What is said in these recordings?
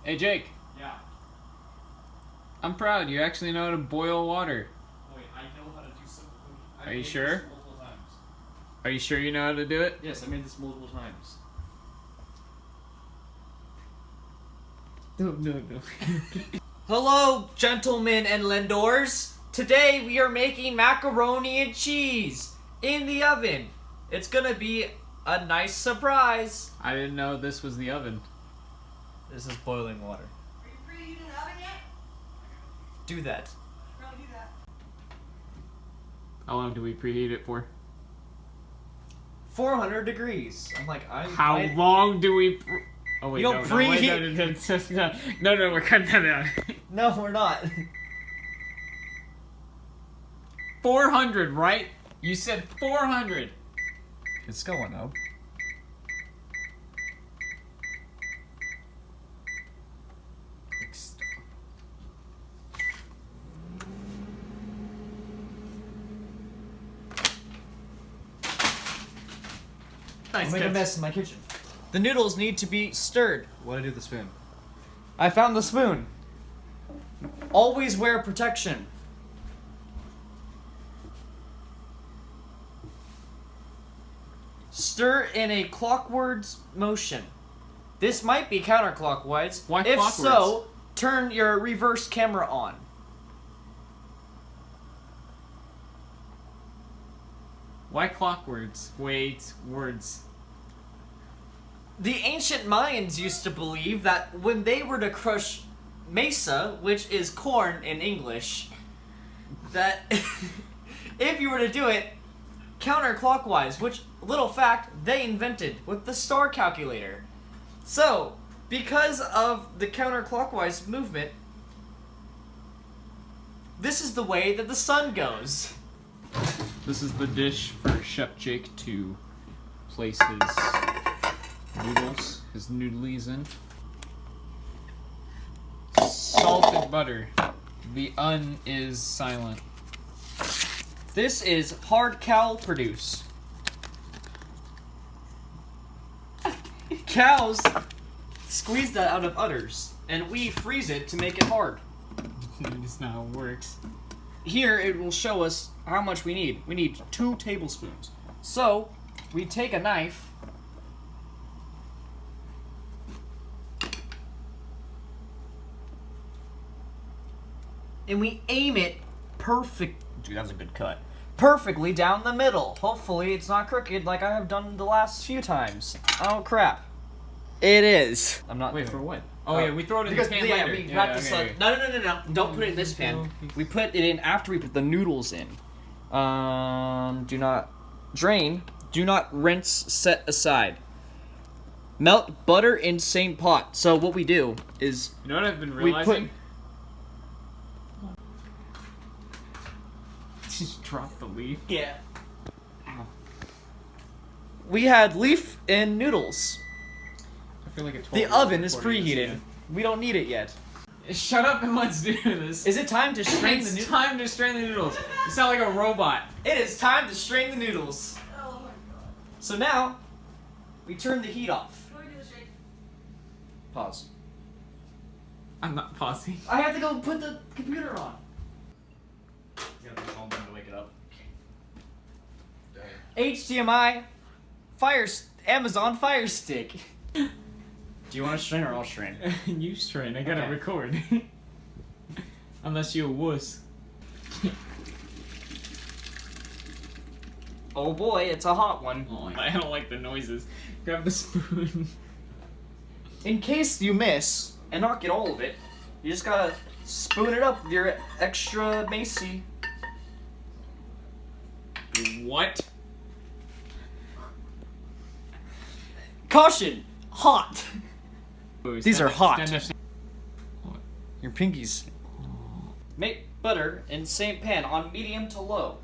Hey, Jake. Yeah. I'm proud. You actually know how to boil water. Wait, I know how to do simple cooking. Are you made sure? this multiple times. Are you sure you know how to do it? Yes, I made this multiple times. No. Hello, gentlemen and lendors. Today we are making macaroni and cheese in the oven. It's gonna be a nice surprise. I didn't know this was the oven. This is boiling water. Are you preheating the oven yet? Do that. No, do that. How long do we preheat it for? 400 degrees. I'm like, How long do we... Oh, wait, You don't no, wait, preheat- no, we're cutting that out. No, we're not. 400, right? You said 400. It's going up. Nice I'll make a catch. mess in my kitchen. The noodles need to be stirred. What do I do with the spoon? I found the spoon. Always wear protection. Stir in a clockwards motion. This might be counterclockwise. Why if clockwards? so, turn your reverse camera on. Why clockwords? Wait, words. The ancient Mayans used to believe that when they were to crush mesa, which is corn in English, that if you were to do it counterclockwise, which, little fact, they invented with the star calculator. So, because of the counterclockwise movement, this is the way that the sun goes. This is the dish for Chef Jake to place his noodles, his noodlies in. Salted butter. The un is silent. This is hard cow produce. Cows squeeze that out of udders, and we freeze it to make it hard. That's not how it works. Here it will show us how much we need. We need 2 tablespoons. So, we take a knife and we aim it Dude, that was a good cut. Perfectly down the middle. Hopefully it's not crooked like I have done the last few times. Oh crap. It is. I'm not Wait, doing for what? Oh, yeah, we throw it in because the pan yeah, later. we practice okay, like no. Don't put it in this pan. We put it in after we put the noodles in. Do not drain. Do not rinse. Set aside. Melt butter in same pot. So what we do is You know what I've been we put. realizing? Just drop the leaf. Yeah. Ow. We had leaf and noodles. I feel like a 12 The oven is preheated. We don't need it yet. Shut up and let's do this. Is it time to strain the It's noodles? time to strain the noodles. You sound like a robot. It is time to strain the noodles. Oh my god. So now, we turn the heat off. Go do the shake. Pause. I'm not pausing. I have to go put the computer on. You gotta be calm down to wake it up. HDMI, Amazon Fire Stick. Do you want to strain or I'll strain? You strain. I gotta Okay. record. Unless you're a wuss. Oh boy, it's a hot one. Oh, I don't like the noises. Grab the spoon. In case you miss and not get all of it, you just gotta spoon it up with your extra macy. What? Caution! Hot! These are hot. Stand up. Your pinkies. Make butter in same pan on medium to low.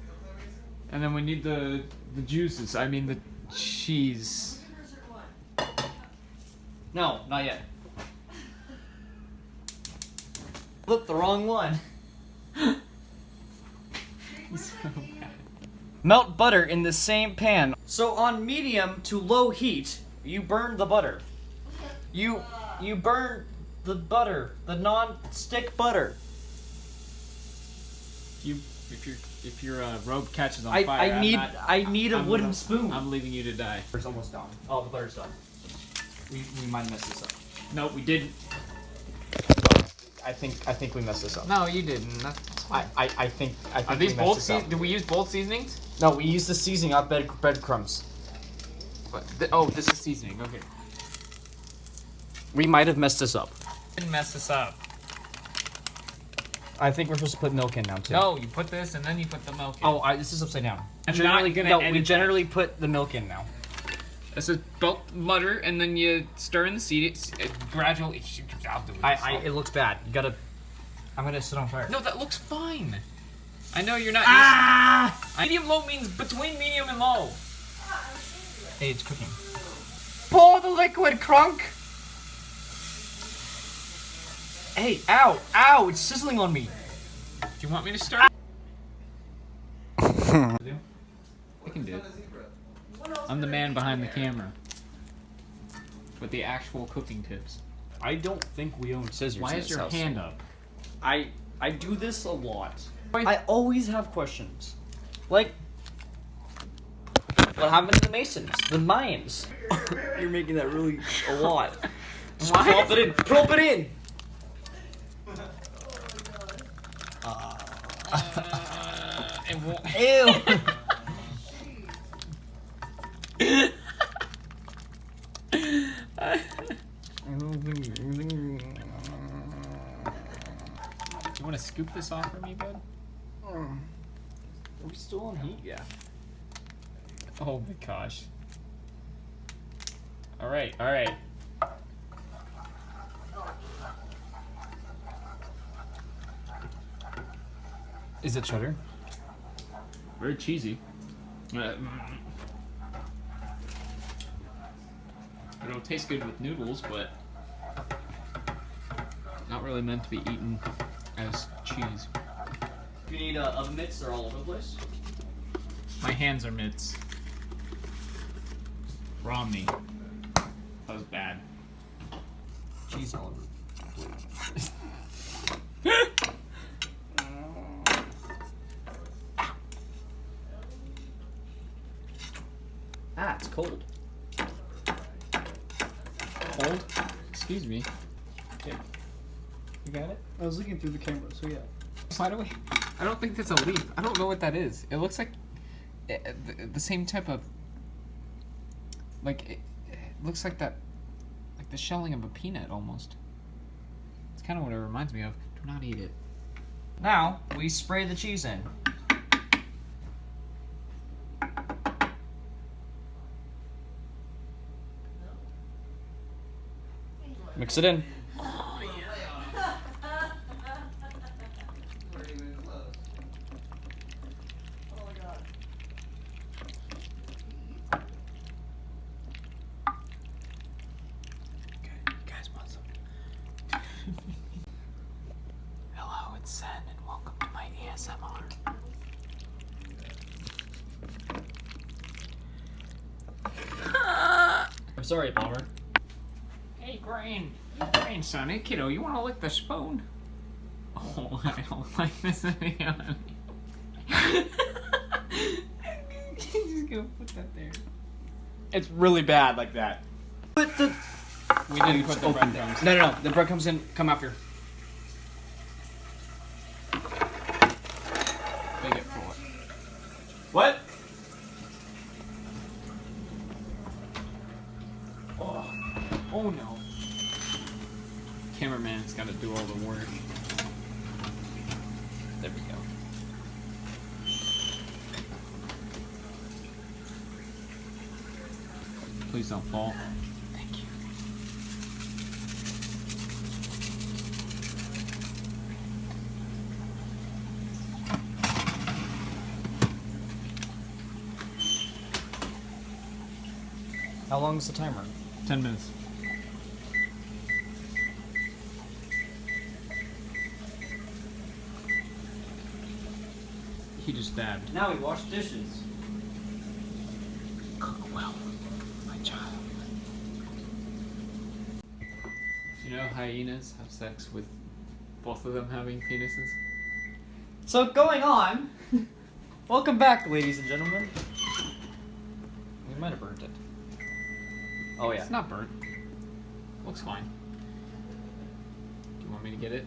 And then we need the juices. I mean the cheese. No, not yet. Flip the wrong one. Melt butter in the same pan. So on medium to low heat, you burn the butter. You burn the butter, the non-stick butter. If your robe catches on I fire, need a I'm wooden gonna- spoon. I'm leaving you to die. It's almost done. Oh, the butter's done. We might mess this up. No, we didn't. I think we messed this up. No, you didn't. I think Are we these messed both this up. Did we use both seasonings? No, we used the seasoning on breadcrumbs. Oh, this is seasoning. Okay. We might have messed this up. Didn't mess this up. I think we're supposed to put milk in now too. No, you put this and then you put the milk in. Oh, this is upside down. I'm not gonna we edit generally put the milk in now. This is bulk butter, and then you stir in the seed. Gradually. I'll do it. It looks bad. You gotta. I'm gonna sit on fire. No, that looks fine. I know you're not. Medium low means between medium and low. Hey, it's cooking. Pour the liquid, Crunk. Hey, ow, ow! It's sizzling on me. Do you want me to start? I can do it. I'm the man behind the camera. With the actual cooking tips. I don't think we own scissors. Why in is this your house. hand up? I do this a lot. Why- I always have questions. Like, what happened to the Masons? The Mayans? You're making that really a lot. Just Why? plop it in. Plop it in. It won't. Ew. You want to scoop this off for me, bud? Are we still on heat? Yeah. Oh my gosh. Alright, alright. Is it cheddar? Very cheesy. It'll taste good with noodles, but not really meant to be eaten as cheese. You need oven mitts, they're all over the place. My hands are mitts. Romney. That was bad. Cheese all over. It's cold. Cold? Excuse me. Okay. You got it? I was looking through the camera, so yeah. Why do we? I don't think that's a leaf. I don't know what that is. It looks like the same type of. Like it looks like that, like the shelling of a peanut almost. It's kind of what it reminds me of. Do not eat it. Now, we spray the cheese in. Mix it in. Hello, it's Zen, and welcome to my ASMR. I'm sorry, Palmer. Hey, grandson, hey kiddo, you want to lick the spoon? Oh, I don't like this video. Just gonna put that there. It's really bad like that. Put the... We didn't put the breadcrumbs. No. The bread comes in. Come after. They get full. What? Oh no. Cameraman's got to do all the work. There we go. Please don't fall. Thank you. How long is the timer? 10 minutes. He just dabbed. Now we wash dishes. Cook well, my child. You know hyenas have sex with both of them having penises? So going on. Welcome back, ladies and gentlemen. We might have burnt it. Oh yeah. It's not burnt. Looks fine. Do you want me to get it?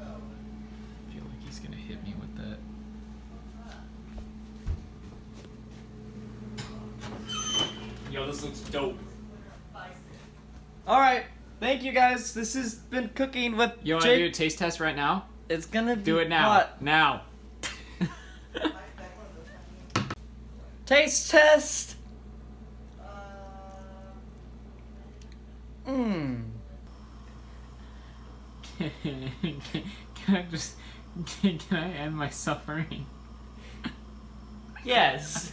I feel like he's gonna hit me with that. Yo, this looks dope. All right. Thank you guys. This has been cooking with You want to do a Jake. taste test right now? It's gonna be Do it now. hot. Now. Taste test. Mmm. Can I just can I end my suffering? Yes.